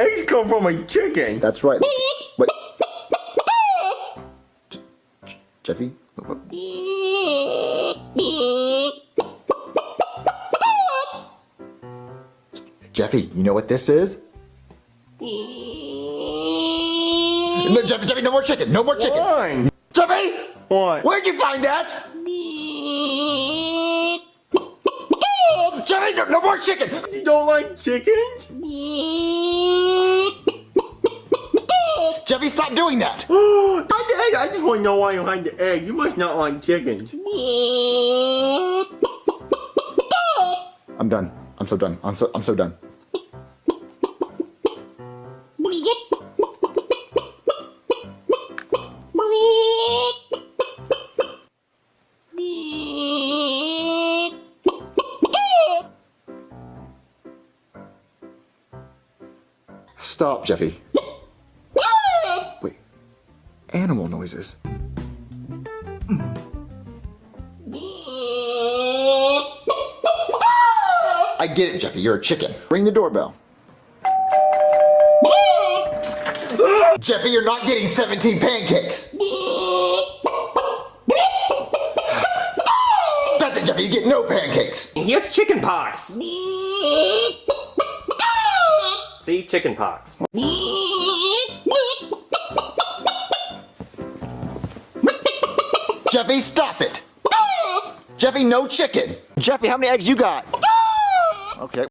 Eggs come from a chicken. That's right. Wait. Jeffy? Jeffy, you know what this is? No, Jeffy, no more chicken. No more chicken. Why? Jeffy! What? Where'd you find that? Jeffy, no more chicken! You don't like chickens? Jeffy, stop doing that! Hide the egg. I just want to know why you hide the egg. You must not like chickens. I'm done. I'm so done. I'm so done. Stop, Jeffy. Wait. Animal noises. I get it, Jeffy. You're a chicken. Ring the doorbell. Jeffy, you're not getting 17 pancakes. That's it, Jeffy. You get no pancakes. He has chicken pox. See, chicken pox. Jeffy, stop it. Jeffy, no chicken. Jeffy, how many eggs you got? Okay.